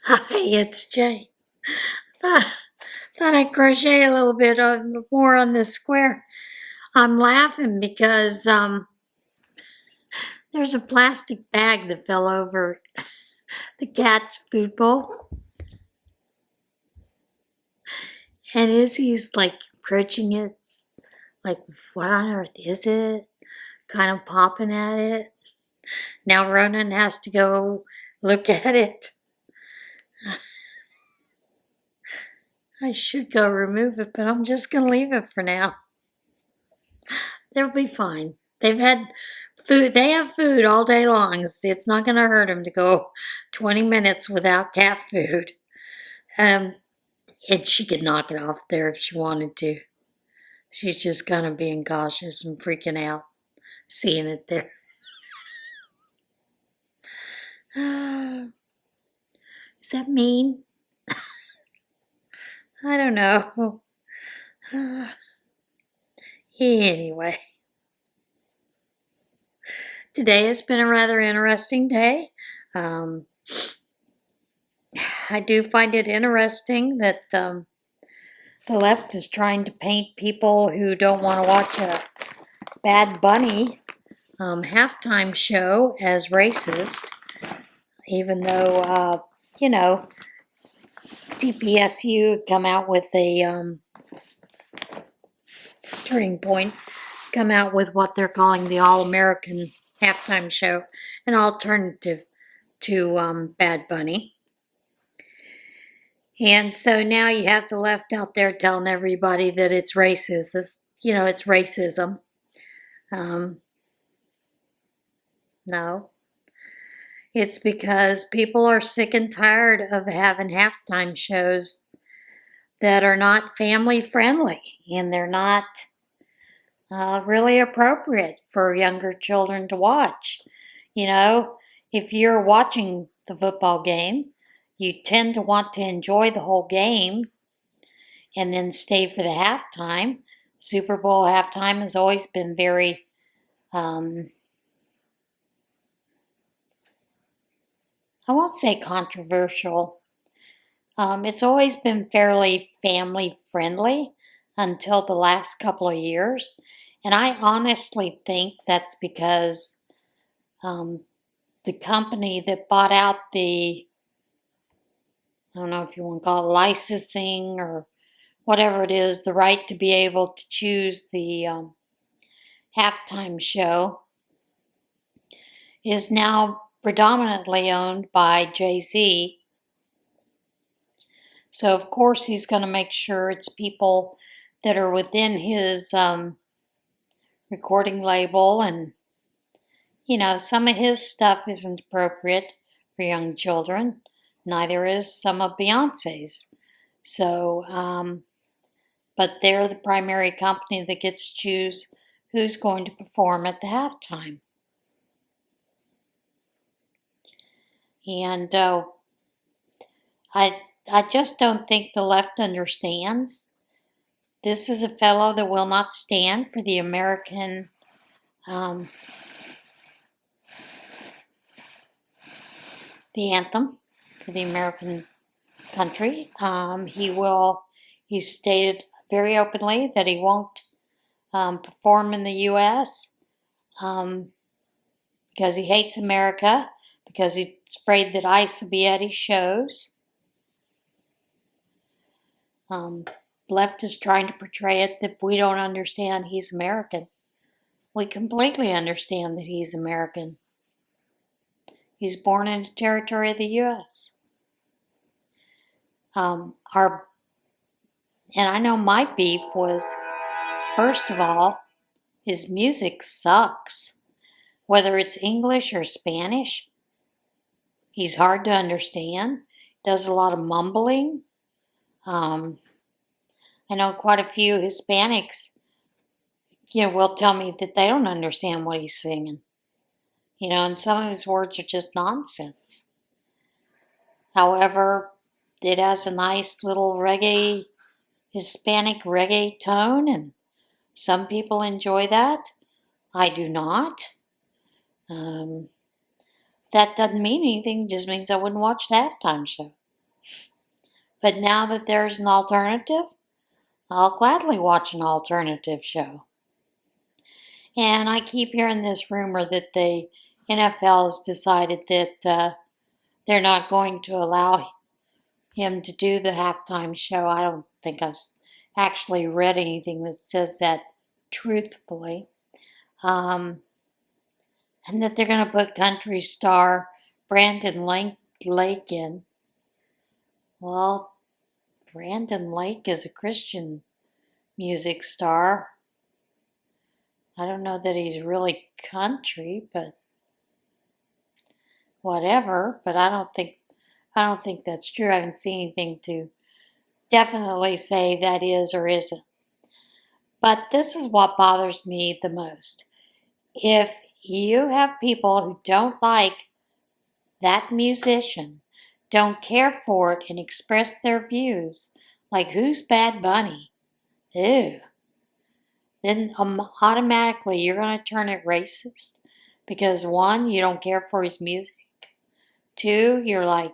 Hi, it's Jane. Thought, thought I'd crochet a little bit more on this square. I'm laughing because there's a plastic bag that fell over the cat's food bowl, and Izzy's like approaching it, like, what on earth is it? Kind of popping at it. Now Ronan has to go look at it. I should go remove it, but I'm just gonna leave it for now. They'll be fine. They've had food. They have food all day long. It's not going to hurt them to go 20 minutes without cat food. Um, and she could knock it off there if she wanted to. She's just kind of being cautious and freaking out, seeing it there. Is that mean? I don't know. Anyway, today has been a rather interesting day. I do find it interesting that the left is trying to paint people who don't want to watch a Bad Bunny halftime show as racist, even though, TPSU come out with a Turning Point, come out with what they're calling the All-American halftime show, an alternative to Bad Bunny. And so now you have the left out there telling everybody that it's racist. It's racism. No. It's because people are sick and tired of having halftime shows that are not family friendly, and they're not really appropriate for younger children to watch. If you're watching the football game, you tend to want to enjoy the whole game and then stay for the halftime. Super Bowl halftime has always been very I won't say controversial. It's always been fairly family friendly until the last couple of years. And I honestly think that's because the company that bought out I don't know if you want to call it licensing or whatever it is, the right to be able to choose the halftime show, is now predominantly owned by Jay-Z. So, of course, he's going to make sure it's people that are within his recording label. And, some of his stuff isn't appropriate for young children. Neither is some of Beyonce's. So, but they're the primary company that gets to choose who's going to perform at the halftime. And I just don't think the left understands. This is a fellow that will not stand for the American the anthem for the American country. He's stated very openly that he won't perform in the U.S. Because he hates America, because he's afraid that ICE will be at his shows. Left is trying to portray it that we don't understand he's American. We completely understand that he's American. He's born in the territory of the U.S. And I know my beef was, first of all, his music sucks. Whether it's English or Spanish, he's hard to understand. Does a lot of mumbling. I know quite a few Hispanics, will tell me that they don't understand what he's singing. And some of his words are just nonsense. However, it has a nice little Hispanic reggae tone, and some people enjoy that. I do not. That doesn't mean anything, it just means I wouldn't watch the halftime show. But now that there's an alternative, I'll gladly watch an alternative show. And I keep hearing this rumor that the NFL has decided that they're not going to allow him to do the halftime show. I don't think I've actually read anything that says that truthfully. And that they're going to put country star Brandon Lake in. Well, Brandon Lake is a Christian music star. I don't know that he's really country, but whatever. But I don't think that's true. I haven't seen anything to definitely say that is or isn't. But this is what bothers me the most. If you have people who don't like that musician, don't care for it, and express their views, like who's Bad Bunny? Ew. Then automatically you're going to turn it racist. Because one, you don't care for his music. Two, you're like,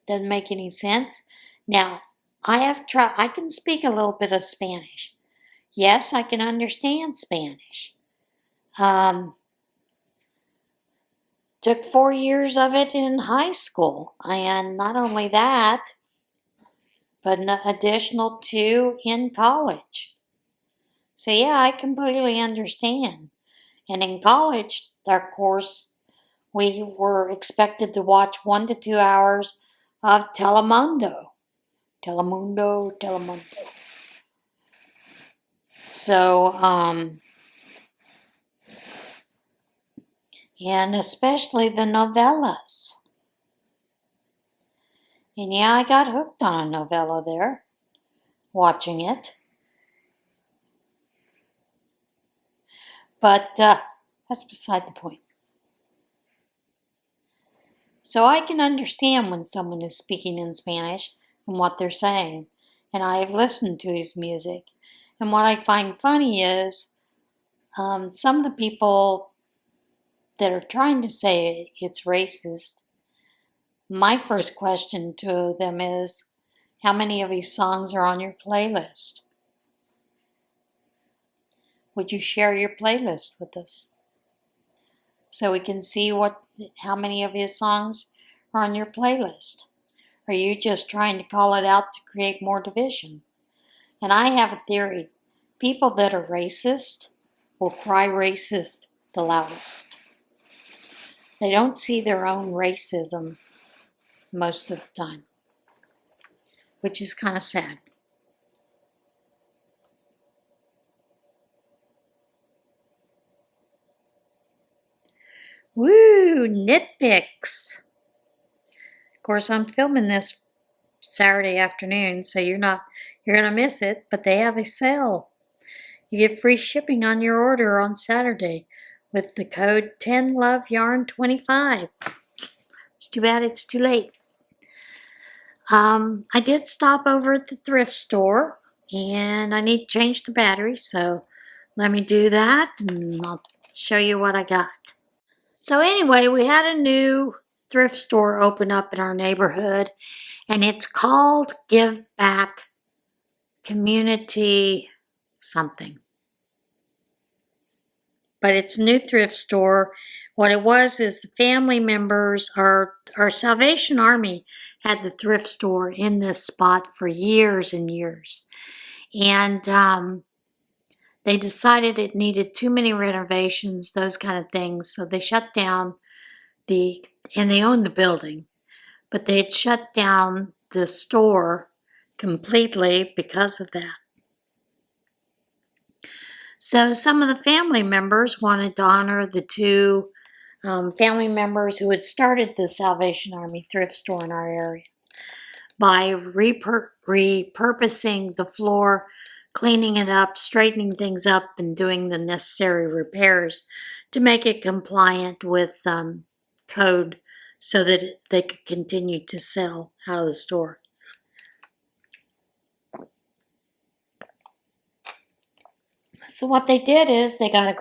doesn't make any sense. Now, I can speak a little bit of Spanish. Yes, I can understand Spanish. Took 4 years of it in high school. And not only that, but an additional 2 in college. So yeah, I completely understand. And in college, of course, we were expected to watch 1 to 2 hours of Telemundo. So, and especially the novellas. And yeah, I got hooked on a novella there, watching it. But that's beside the point. So I can understand when someone is speaking in Spanish and what they're saying. And I have listened to his music. And what I find funny is some of the people that are trying to say it's racist, my first question to them is, how many of his songs are on your playlist? Would you share your playlist with us so we can see how many of his songs are on your playlist? Are you just trying to call it out to create more division? And I have a theory. People that are racist will cry racist the loudest. They don't see their own racism most of the time, which is kind of sad. Woo, nitpicks. Of course, I'm filming this Saturday afternoon, so you're going to miss it, but they have a sale. You get free shipping on your order on Saturday with the code 10LoveYarn25. It's too bad it's too late. I did stop over at the thrift store, and I need to change the battery, so let me do that, and I'll show you what I got. So anyway, we had a new thrift store open up in our neighborhood, and it's called Give Back Community something. But it's a new thrift store. What it was is the family members, our Salvation Army had the thrift store in this spot for years and years. And they decided it needed too many renovations, those kind of things. So they shut down and they owned the building, but they had shut down the store completely because of that. So some of the family members wanted to honor the 2 family members who had started the Salvation Army thrift store in our area by repurposing the floor, cleaning it up, straightening things up, and doing the necessary repairs to make it compliant with code so that they could continue to sell out of the store. So what they did is they got a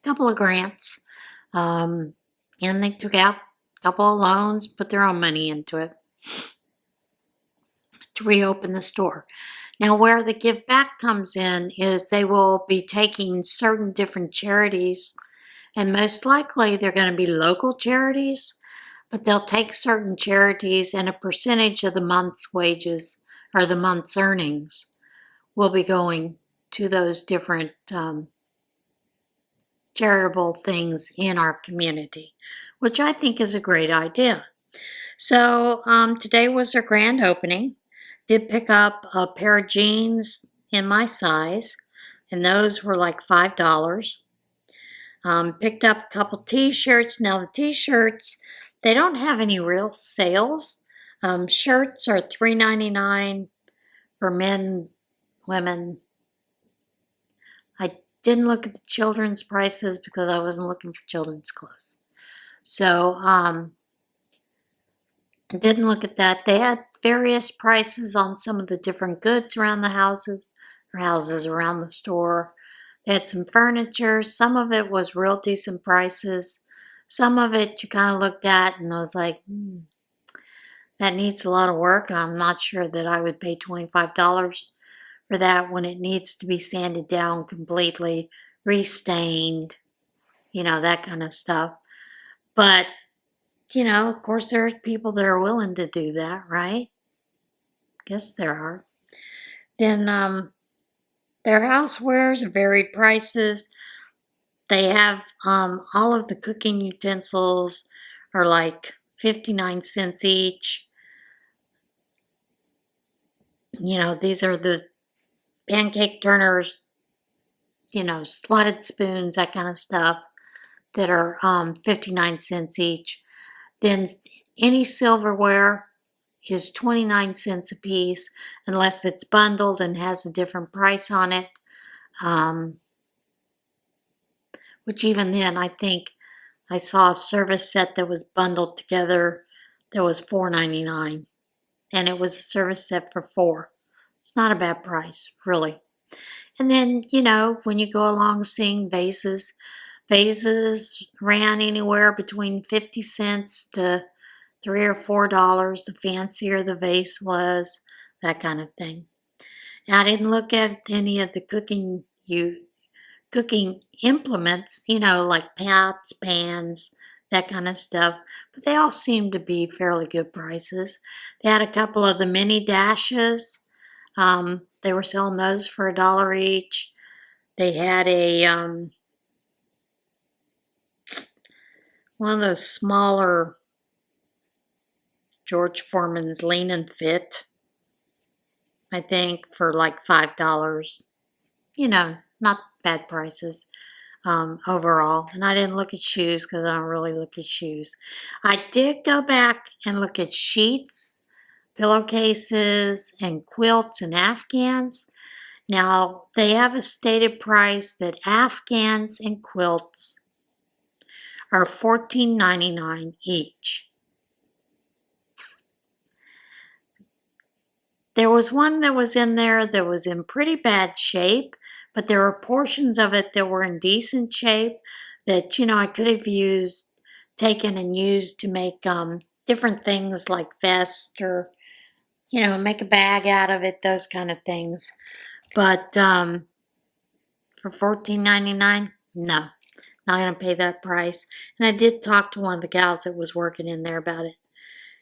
couple of grants, and they took out a couple of loans, put their own money into it. to reopen the store. Now, where the give back comes in is they will be taking certain different charities, and most likely they're going to be local charities, but they'll take certain charities, and a percentage of the month's wages or the month's earnings will be going to those different charitable things in our community, which I think is a great idea. So today was their grand opening. Did pick up a pair of jeans in my size, and those were like $5. Picked up a couple t-shirts. Now the t-shirts, they don't have any real sales. Shirts are $3.99 for men, women. I didn't look at the children's prices because I wasn't looking for children's clothes. So I didn't look at that. They had various prices on some of the different goods around the houses around the store. They had some furniture. Some of it was real decent prices. Some of it you kind of looked at and I was like, that needs a lot of work. I'm not sure that I would pay $25 for that when it needs to be sanded down completely, restained, that kind of stuff. But, of course there's people that are willing to do that, right? Guess there are. Then their housewares are varied prices. They have all of the cooking utensils are like 59 cents each. These are the pancake turners, slotted spoons, that kind of stuff, that are 59 cents each. Then any silverware is 29 cents a piece, unless it's bundled and has a different price on it. Which even then, I think I saw a service set that was bundled together that was $4.99. And it was a service set for 4. It's not a bad price, really. And then, when you go along seeing vases ran anywhere between 50 cents to $3 or $4. The fancier the vase was, that kind of thing. Now, I didn't look at any of the cooking implements, like pots, pans, that kind of stuff. But they all seemed to be fairly good prices. They had a couple of the mini dashes. They were selling those for $1 each. They had a one of those smaller George Foreman's Lean and Fit, I think, for like $5. Not bad prices overall. And I didn't look at shoes because I don't really look at shoes. I did go back and look at sheets, pillowcases, and quilts and afghans. Now, they have a stated price that afghans and quilts are $14.99 each. There was one that was in there that was in pretty bad shape, but there were portions of it that were in decent shape that, I could have taken and used to make different things like vests or, make a bag out of it, those kind of things. But for $14.99, no, not going to pay that price. And I did talk to one of the gals that was working in there about it.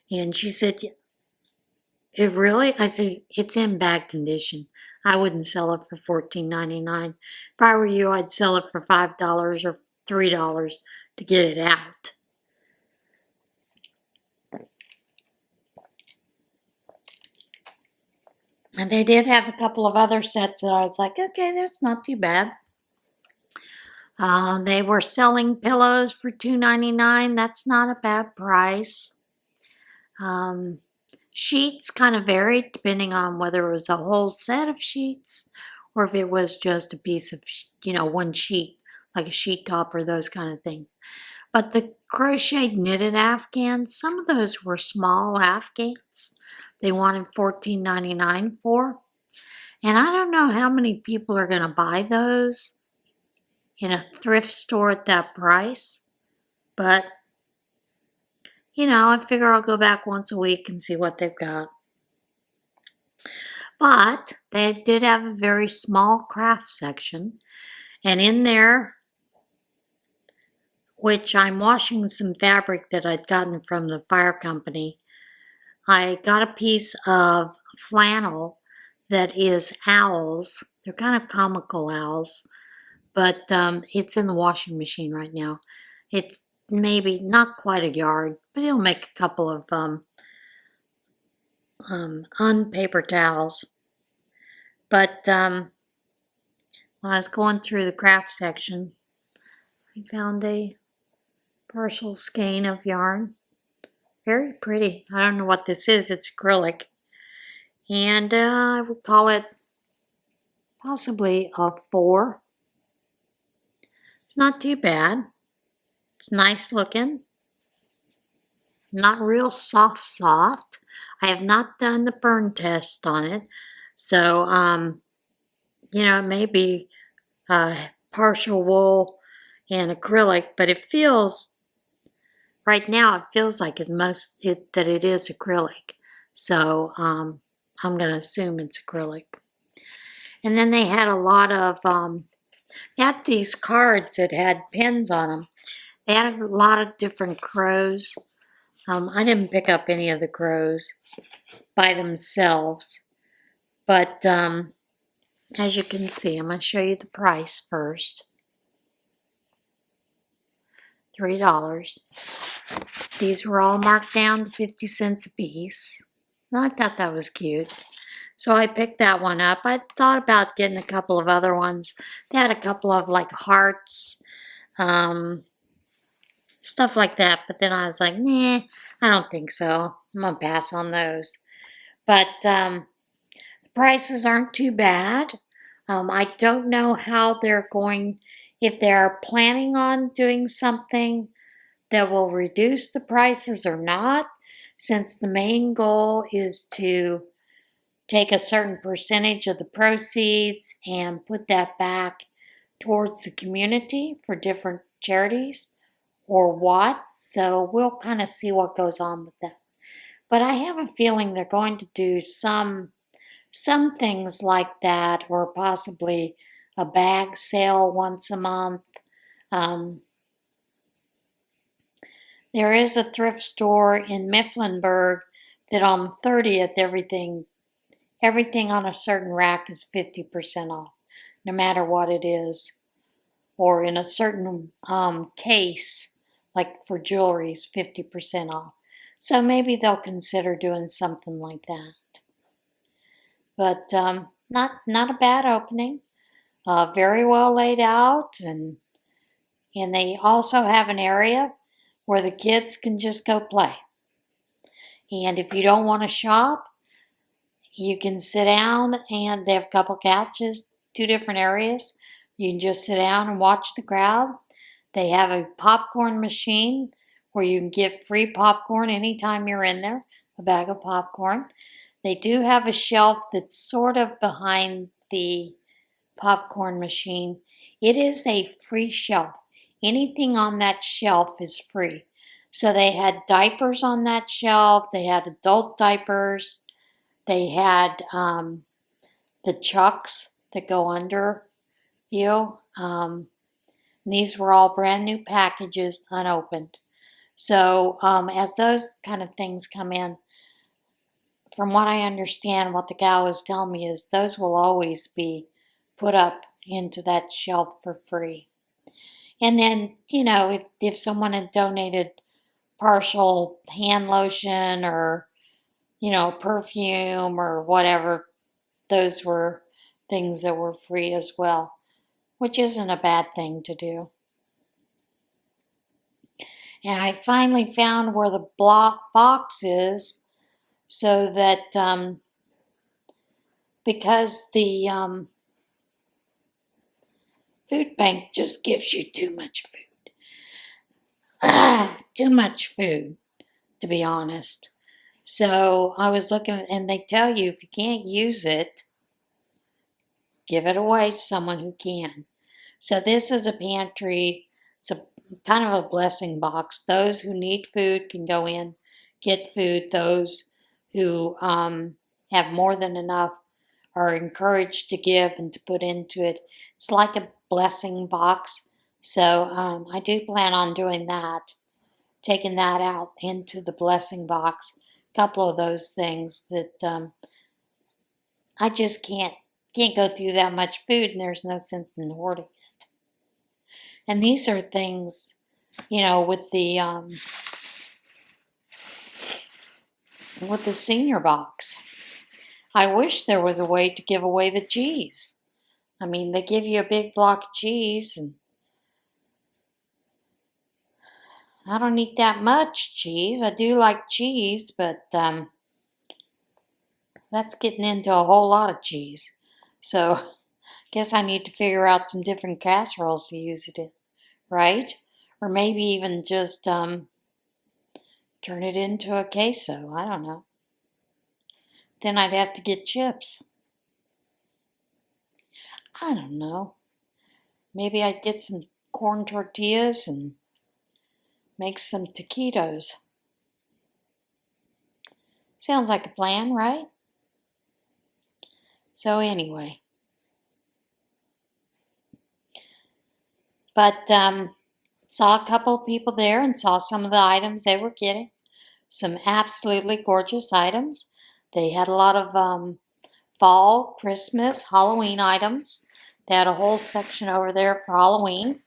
And she said, it really? I said, it's in bad condition. I wouldn't sell it for $14.99. If I were you, I'd sell it for $5 or $3 to get it out. And they did have a couple of other sets that I was like, okay, that's not too bad. They were selling pillows for $2.99. That's not a bad price. Sheets kind of varied depending on whether it was a whole set of sheets or if it was just a piece of, one sheet, like a sheet top or those kind of things. But the crocheted knitted afghans, some of those were small afghans. They wanted $14.99 for. And I don't know how many people are going to buy those in a thrift store at that price. But, you know, I figure I'll go back once a week and see what they've got. But they did have a very small craft section. And in there, which I'm washing some fabric that I'd gotten from the fire company, I got a piece of flannel that is owls. They're kind of comical owls, but it's in the washing machine right now. It's maybe not quite a yard, but it'll make a couple of unpaper towels. But when I was going through the craft section, I found a partial skein of yarn. Very pretty. I don't know what this is. It's acrylic. And I would call it possibly a 4. It's not too bad. It's nice looking. Not real soft. I have not done the burn test on it. So, you know, it may be partial wool and acrylic, but it feels, right now it feels like that it is acrylic. So, I'm going to assume it's acrylic. And then they had a lot of, they had these cards that had pins on them. They had a lot of different crows. I didn't pick up any of the crows by themselves. But as you can see, I'm going to show you the price first. $3. These were all marked down to 50 cents a piece. And I thought that was cute. So I picked that one up. I thought about getting a couple of other ones. They had a couple of like hearts, stuff like that. But then I was like, nah, I don't think so. I'm going to pass on those. But the prices aren't too bad. I don't know how they're going, if they're planning on doing something that will reduce the prices or not, since the main goal is to take a certain percentage of the proceeds and put that back towards the community for different charities or what. So we'll kind of see what goes on with that. But I have a feeling they're going to do some things like that, or possibly a bag sale once a month. There is a thrift store in Mifflinburg that on the 30th, everything on a certain rack is 50% off, no matter what it is. Or in a certain case, like for jewelry, is 50% off. So maybe they'll consider doing something like that. But not a bad opening. Very well laid out, and they also have an area where the kids can just go play. And if you don't want to shop, you can sit down, and they have a couple couches, 2 different areas. You can just sit down and watch the crowd. They have a popcorn machine where you can get free popcorn anytime you're in there, a bag of popcorn. They do have a shelf that's sort of behind the popcorn machine. It is a free shelf. Anything on that shelf is free. So they had diapers on that shelf. They had adult diapers. They had the chucks that go under you. These were all brand new packages, unopened. So as those kind of things come in, from what I understand, what the gal was telling me is those will always be put up into that shelf for free. And then, you know, if someone had donated partial hand lotion or, you know, perfume or whatever, those were things that were free as well, which isn't a bad thing to do. And I finally found where the box is, so that because the food bank just gives you too much food. Too much food, to be honest. So I was looking, and they tell you if you can't use it, give it away to someone who can. So this is a pantry It's a kind of a blessing box. Those who need food can go in, get food. Those who have more than enough are encouraged to give and to put into it. It's like a blessing box. So I do plan on doing that, taking that out into the blessing box. A couple of those things that I just can't go through that much food, and there's no sense in hoarding it. And these are things, with the senior box. I wish there was a way to give away the cheese. I mean, they give you a big block of cheese, and I don't eat that much cheese. I do like cheese, but that's getting into a whole lot of cheese. So, guess I need to figure out some different casseroles to use it in, right? Or maybe even just turn it into a queso. I don't know. Then I'd have to get chips. I don't know. Maybe I'd get some corn tortillas and make some taquitos. Sounds like a plan, right? So anyway. But saw a couple of people there and saw some of the items they were getting. Some absolutely gorgeous items. They had a lot of fall, Christmas, Halloween items. They had a whole section over there for Halloween,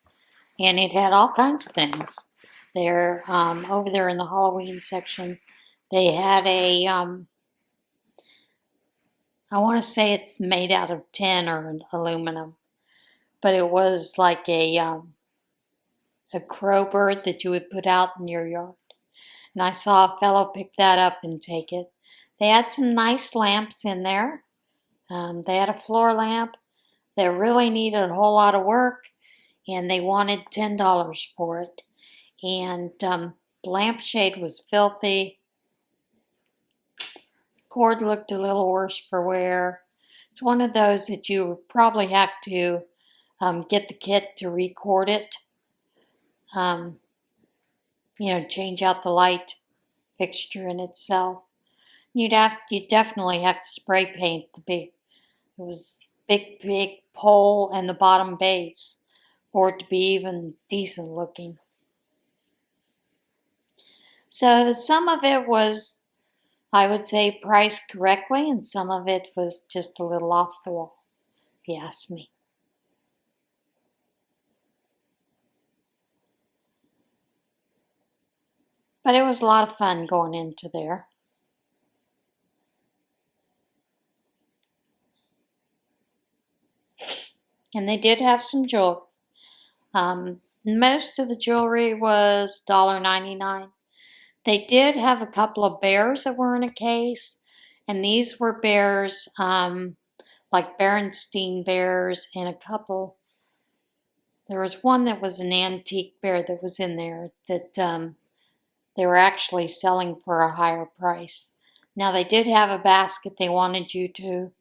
and it had all kinds of things. There, over there in the Halloween section, they had a, I want to say it's made out of tin or aluminum, but it was like a crow bird that you would put out in your yard. And I saw a fellow pick that up and take it. They had some nice lamps in there. They had a floor lamp that really needed a whole lot of work, and they wanted $10 for it. And the lampshade was filthy. Cord looked a little worse for wear. It's one of those that you would probably have to get the kit to record it. Change out the light fixture in itself. You definitely have to spray paint it was big pole and the bottom base for it to be even decent looking. So some of it was, I would say, priced correctly, and some of it was just a little off the wall, if you ask me. But it was a lot of fun going into there. And they did have some jewelry. Most of the jewelry was $1.99. They did have a couple of bears that were in a case, and these were bears, like Berenstein bears, and a couple. There was one that was an antique bear that was in there that they were actually selling for a higher price. Now, they did have a basket they wanted you to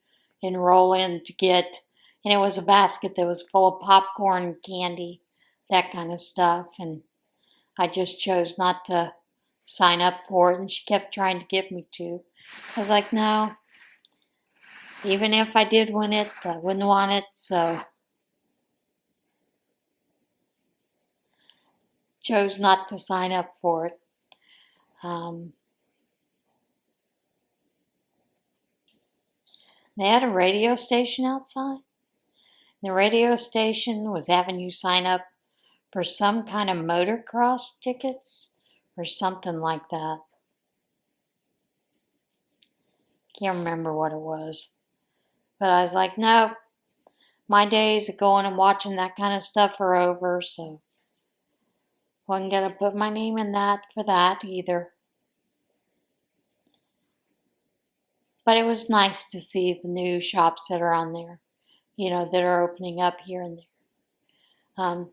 enroll in to get, and it was a basket that was full of popcorn, candy, that kind of stuff, and I just chose not to sign up for it, and she kept trying to get me to. I was like, no, even if I did win it, I wouldn't want it, so chose not to sign up for it. They had a radio station outside. The radio station was having you sign up for some kind of motocross tickets or something like that. Can't remember what it was. But I was like, no, my days of going and watching that kind of stuff are over, so wasn't going to put my name in that for that either. But it was nice to see the new shops that are on there, that are opening up here and there.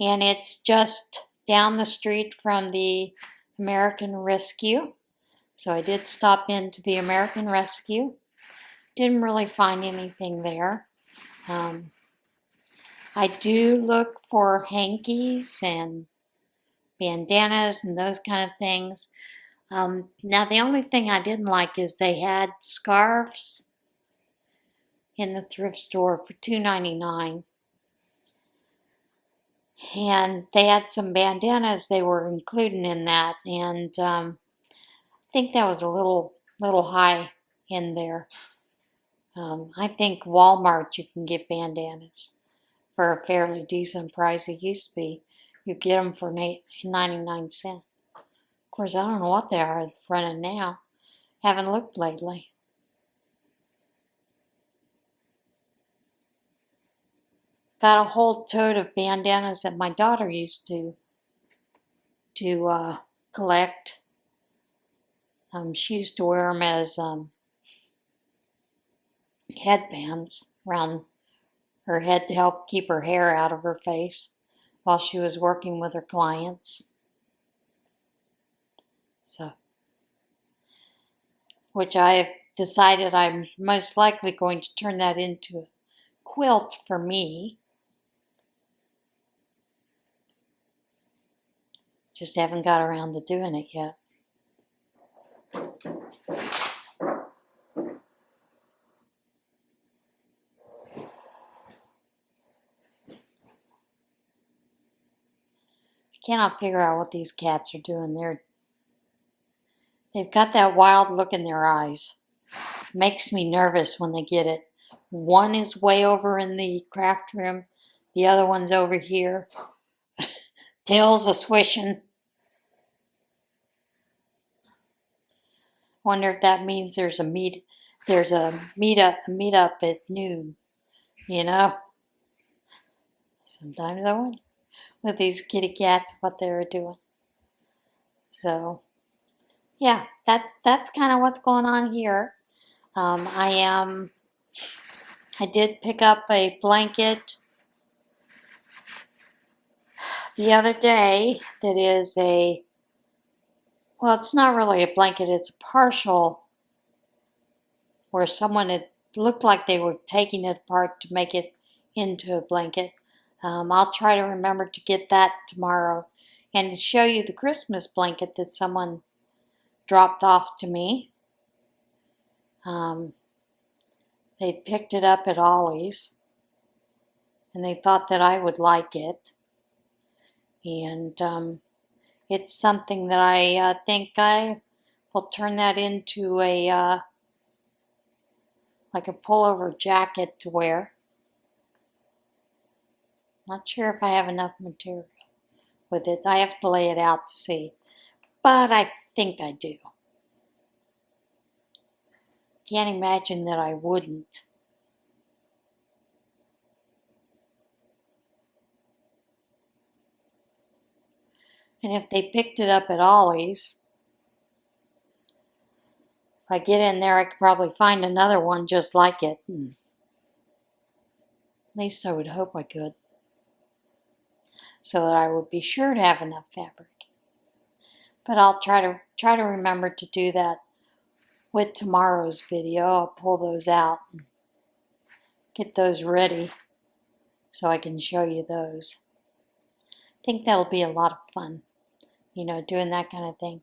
And it's just down the street from the American Rescue. So I did stop into the American Rescue. Didn't really find anything there. I I do look for hankies and bandanas and those kind of things. Now, the only thing I didn't like is they had scarves in the thrift store for $2.99. And they had some bandanas they were including in that. And I think that was a little high in there. I think Walmart you can get bandanas for a fairly decent price. It used to be you get them for 99 cents. Of course, I don't know what they are running now. Haven't looked lately. Got a whole tote of bandanas that my daughter used to collect. She used to wear them as headbands around her head to help keep her hair out of her face while she was working with her clients. So, which I have decided I'm most likely going to turn that into a quilt for me. Just haven't got around to doing it yet. I cannot figure out what these cats are doing. They've got that wild look in their eyes. Makes me nervous when they get it. One is way over in the craft room. The other one's over here. Tails a swishing. Wonder if that means there's a meetup at noon. You know? Sometimes I wonder with these kitty cats what they're doing. So yeah, that's kind of what's going on here. I did pick up a blanket the other day that is well, it's not really a blanket, it's a partial where someone had looked like they were taking it apart to make it into a blanket. I'll try to remember to get that tomorrow and to show you the Christmas blanket that someone dropped off to me. They picked it up at Ollie's and they thought that I would like it. And it's something that I think I will turn that into a like a pullover jacket to wear. Not sure if I have enough material with it. I have to lay it out to see. But I think I do. Can't imagine that I wouldn't. And if they picked it up at Ollie's, if I get in there, I could probably find another one just like it. At least I would hope I could. So that I would be sure to have enough fabric. But I'll try to remember to do that with tomorrow's video. I'll pull those out and get those ready so I can show you those. I think that'll be a lot of fun, you know, doing that kind of thing.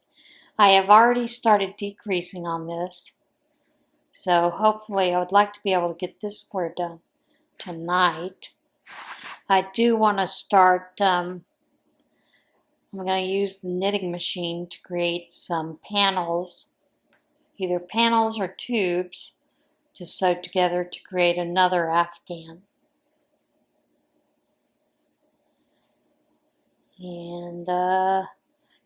I have already started decreasing on this, so hopefully I would like to be able to get this square done tonight. I do want to start, I'm going to use the knitting machine to create some panels, either panels or tubes, to sew together to create another afghan. And I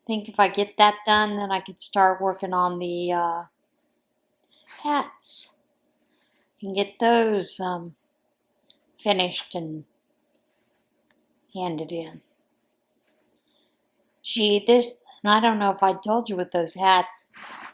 think if I get that done, then I could start working on the hats and get those finished and handed in. And I don't know if I told you with those hats,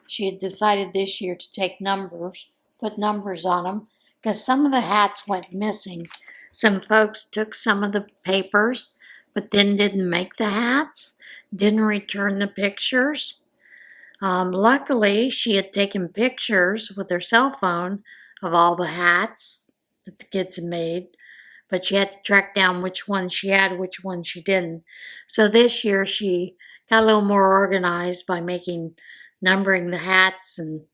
she had decided this year to take numbers, put numbers on them, because some of the hats went missing. Some folks took some of the papers, but then didn't make the hats, didn't return the pictures. Luckily, she had taken pictures with her cell phone of all the hats that the kids had made, but she had to track down which one she had, which one she didn't. So this year she got a little more organized by numbering the hats, and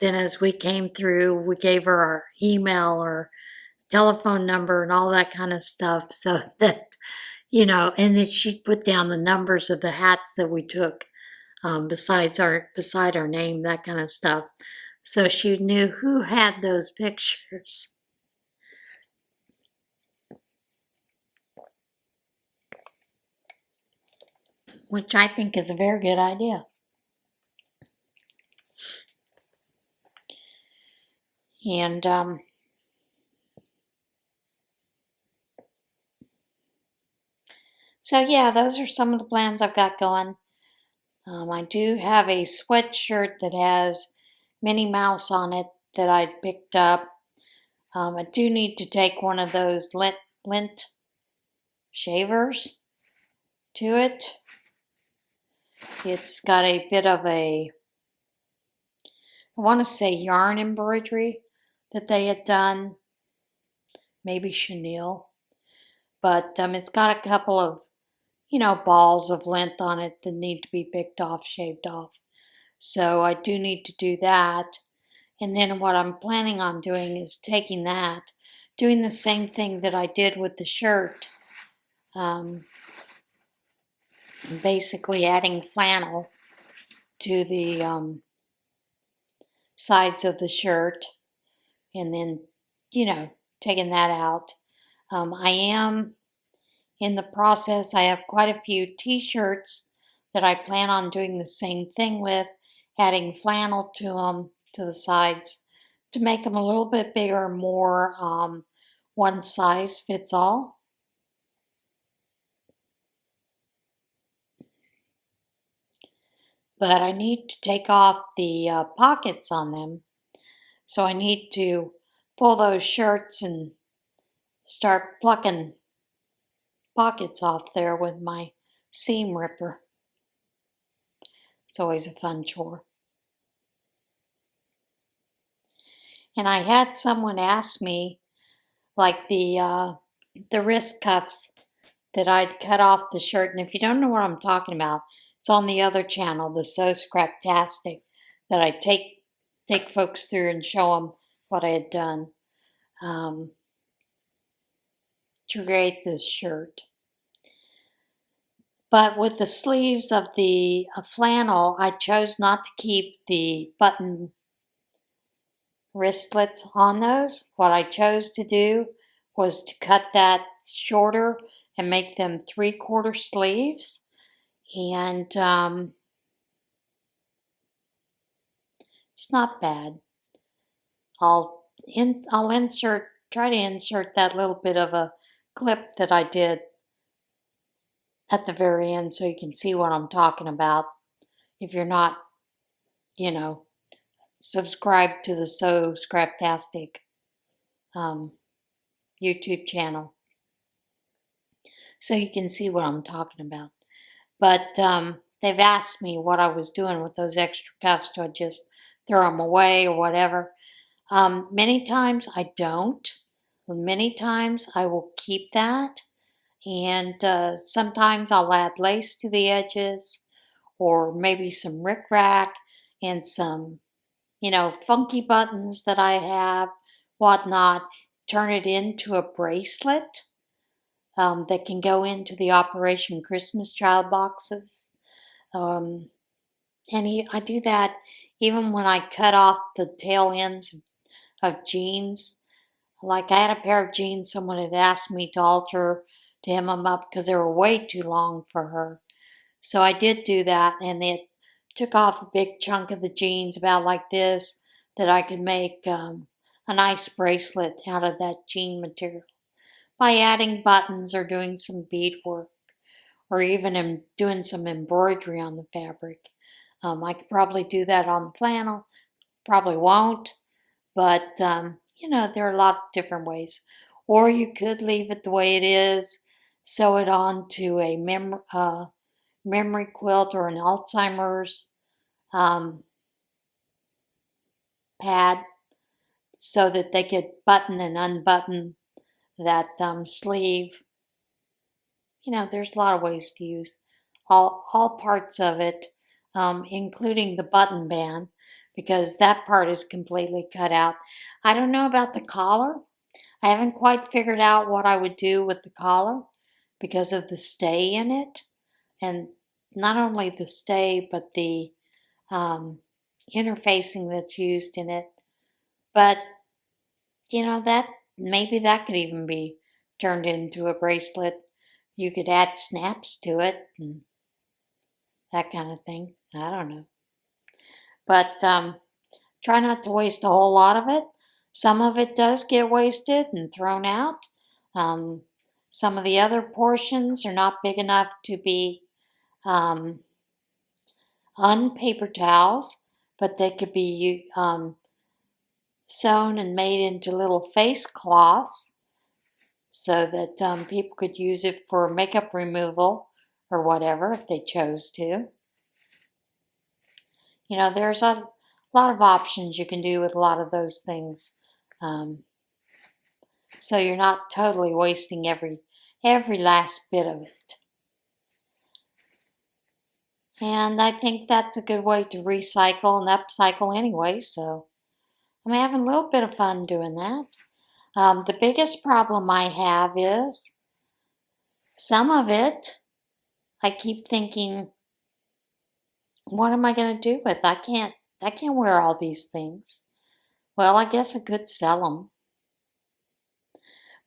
then as we came through, we gave her our email or telephone number and all that kind of stuff so that, and then she'd put down the numbers of the hats that we took, beside our name, that kind of stuff. So she knew who had those pictures, which I think is a very good idea. And so yeah, those are some of the plans I've got going. I do have a sweatshirt that has Minnie Mouse on it that I picked up. I do need to take one of those lint shavers to it. It's got a bit of I want to say yarn embroidery that they had done, maybe chenille, but it's got a couple of, balls of lint on it that need to be picked off, shaved off. So I do need to do that. And then what I'm planning on doing is taking that, doing the same thing that I did with the shirt, basically adding flannel to the sides of the shirt, and then, taking that out. I am in the process. I have quite a few t-shirts that I plan on doing the same thing with, adding flannel to them, to the sides, to make them a little bit bigger, more one size fits all. But I need to take off the pockets on them. So I need to pull those shirts and start plucking pockets off there with my seam ripper. It's always a fun chore. And I had someone ask me, like the wrist cuffs that I'd cut off the shirt. And if you don't know what I'm talking about, it's on the other channel, the Scraptastic, that I take folks through and show them what I had done to create this shirt. But with the sleeves of the flannel, I chose not to keep the button wristlets on those. What I chose to do was to cut that shorter and make them 3/4 sleeves. And it's not bad. I'll try to insert that little bit of a clip that I did at the very end so you can see what I'm talking about. If you're not, subscribe to the Scraptastic YouTube channel, so you can see what I'm talking about. But they've asked me what I was doing with those extra cuffs. Do I just throw them away or whatever? Many times I don't. Many times I will keep that. And sometimes I'll add lace to the edges, or maybe some rickrack and some, funky buttons that I have, whatnot. Turn it into a bracelet that can go into the Operation Christmas Child boxes. I do that even when I cut off the tail ends of jeans. Like I had a pair of jeans someone had asked me to alter, to hem them up because they were way too long for her. So I did do that, and it took off a big chunk of the jeans, about like this, that I could make a nice bracelet out of that jean material by adding buttons or doing some beadwork, or even doing some embroidery on the fabric. I could probably do that on the flannel. Probably won't, but there are a lot of different ways. Or you could leave it the way it is, sew it onto a memory quilt or an Alzheimer's pad, so that they could button and unbutton that sleeve. You know, there's a lot of ways to use all parts of it, including the button band, because that part is completely cut out. I don't know about the collar. I haven't quite figured out what I would do with the collar because of the stay in it. And not only the stay, but the interfacing that's used in it. But, you know, that maybe that could even be turned into a bracelet. You could add snaps to it and that kind of thing. I don't know. But try not to waste a whole lot of it. Some of it does get wasted and thrown out. Some of the other portions are not big enough to be unpaper towels, but they could be sewn and made into little face cloths so that people could use it for makeup removal or whatever if they chose to. You know, there's a lot of options you can do with a lot of those things. So you're not totally wasting every last bit of it. And I think that's a good way to recycle and upcycle anyway, so I'm having a little bit of fun doing that. The biggest problem I have is some of it I keep thinking, what am I going to do with? I can't wear all these things. Well, I guess I could sell them.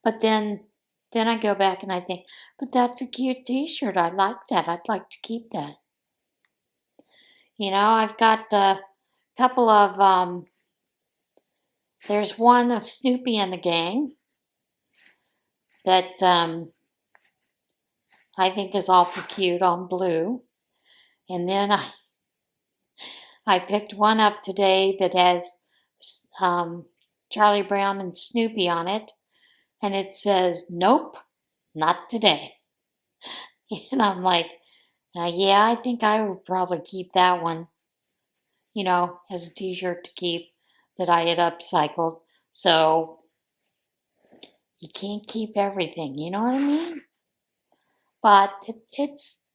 But then I go back and I think, but that's a cute t-shirt. I like that. I'd like to keep that. You know, I've got a couple of, there's one of Snoopy and the gang that I think is awfully cute on blue. And then I picked one up today that has Charlie Brown and Snoopy on it. And it says, nope, not today. And I'm like, yeah, I think I would probably keep that one, you know, as a t-shirt to keep that I had upcycled. So you can't keep everything, you know what I mean? But it's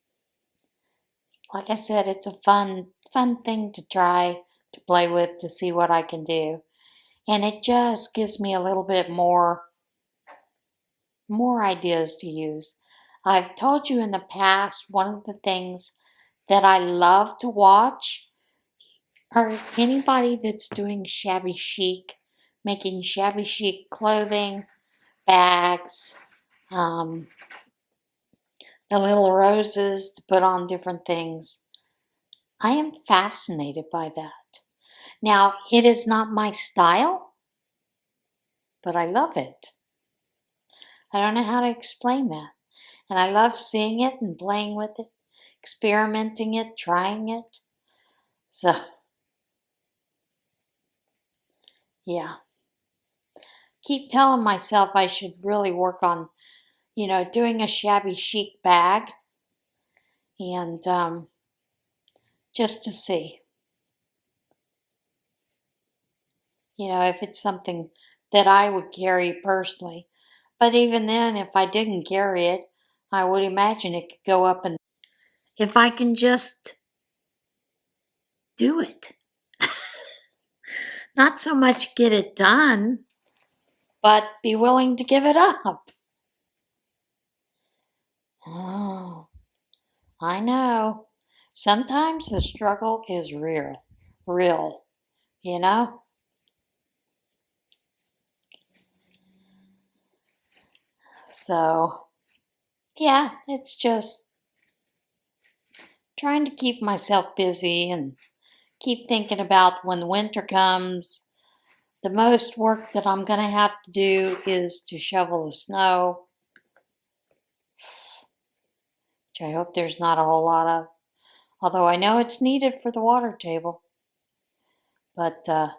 like I said, it's a fun thing to try to play with to see what I can do. And it just gives me a little bit more ideas to use. I've told you in the past, one of the things that I love to watch are anybody that's doing shabby chic, making shabby chic clothing, bags, the little roses to put on different things. I am fascinated by that. Now, it is not my style, but I love it. I don't know how to explain that. And I love seeing it and playing with it, experimenting it, trying it. So, yeah. Keep telling myself I should really work on, you know, doing a shabby chic bag and just to see, you know, if it's something that I would carry personally. But even then, if I didn't carry it, I would imagine it could go up and if I can just do it. Not so much get it done, but be willing to give it up. Oh, I know. Sometimes the struggle is real, you know? So, yeah, it's just trying to keep myself busy and keep thinking about when the winter comes. The most work that I'm going to have to do is to shovel the snow, which I hope there's not a whole lot of. Although I know it's needed for the water table. But, yeah.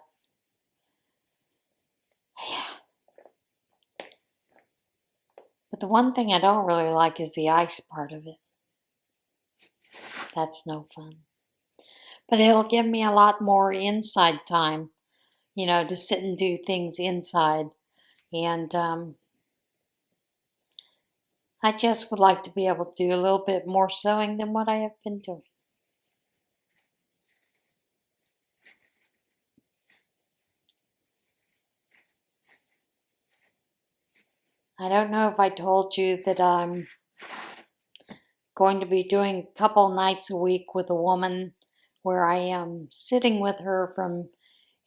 But the one thing I don't really like is the ice part of it. That's no fun. But it'll give me a lot more inside time, you know, to sit and do things inside. And I just would like to be able to do a little bit more sewing than what I have been doing. I don't know if I told you that I'm going to be doing a couple nights a week with a woman where I am sitting with her from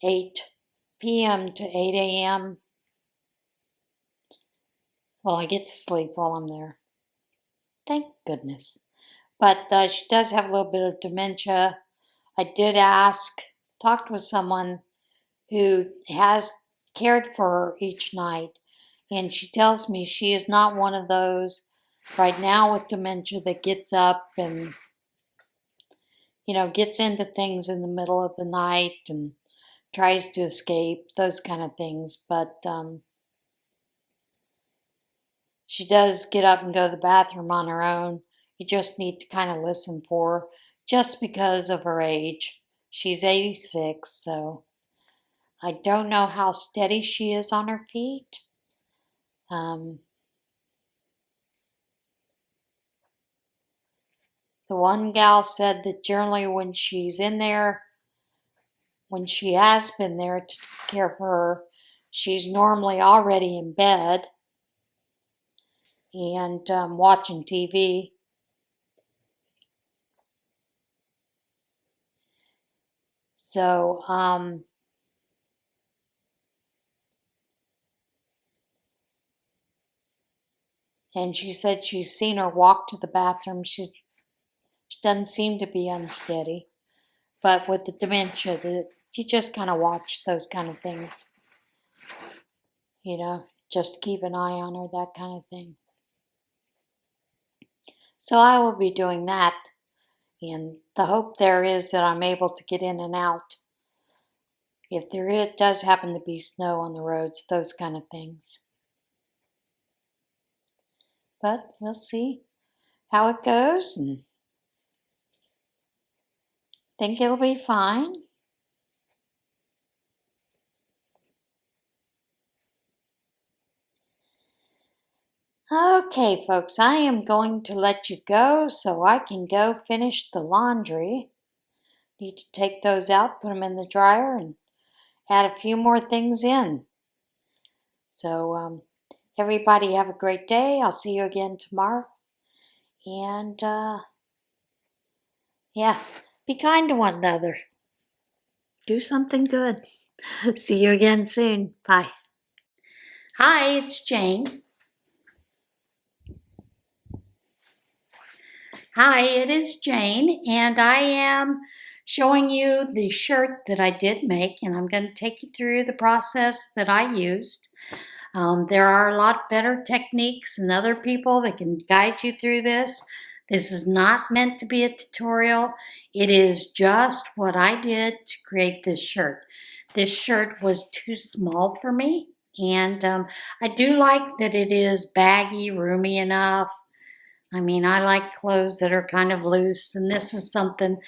8 p.m. to 8 a.m. Well, I get to sleep while I'm there. Thank goodness. But she does have a little bit of dementia. I did talked with someone who has cared for her each night, and she tells me she is not one of those right now with dementia that gets up and, gets into things in the middle of the night and tries to escape, those kind of things. But she does get up and go to the bathroom on her own. You just need to kind of listen for her just because of her age. She's 86, so I don't know how steady she is on her feet. The one gal said that generally when she's in there, when she has been there to care for her, she's normally already in bed and watching TV. So, and she said she's seen her walk to the bathroom. She doesn't seem to be unsteady. But with the dementia, you just kind of watch those kind of things. Just keep an eye on her, that kind of thing. So I will be doing that. And the hope there is that I'm able to get in and out. If there does happen to be snow on the roads, those kind of things. But we'll see how it goes, and think it'll be fine. Okay, folks, I am going to let you go so I can go finish the laundry. Need to take those out, put them in the dryer, and add a few more things in. So, everybody have a great day. I'll see you again tomorrow. And, yeah, be kind to one another. Do something good. See you again soon. Bye. Hi, it's Jane. Hi, it is Jane, and I am showing you the shirt that I did make, and I'm going to take you through the process that I used. There are a lot better techniques and other people that can guide you through this. This is not meant to be a tutorial. It is just what I did to create this shirt. This shirt was too small for me, and I do like that it is baggy, roomy enough. I mean, I like clothes that are kind of loose, and this is something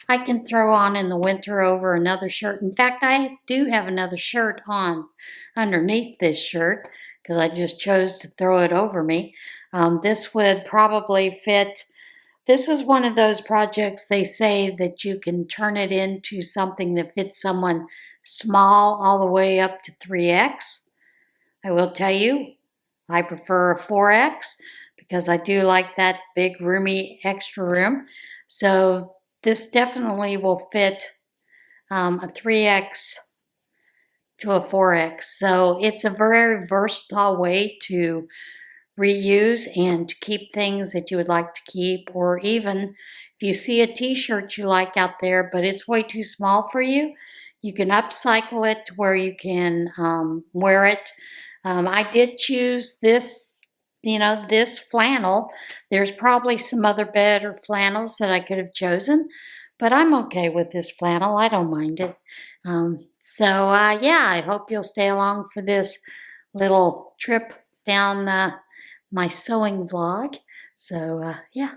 I can throw on in the winter over another shirt. In fact, I do have another shirt on underneath this shirt because I just chose to throw it over me. This would probably fit. This is one of those projects they say that you can turn it into something that fits someone small all the way up to 3X. I will tell you, I prefer a 4X because I do like that big roomy extra room. So this definitely will fit a 3X to a 4X. So it's a very versatile way to reuse and to keep things that you would like to keep, or even if you see a t-shirt you like out there but it's way too small for you, you can upcycle it to where you can wear it. I did choose this, this flannel. There's probably some other better flannels that I could have chosen, but I'm okay with this flannel. I don't mind it. Yeah, I hope you'll stay along for this little trip down my sewing vlog. So, yeah.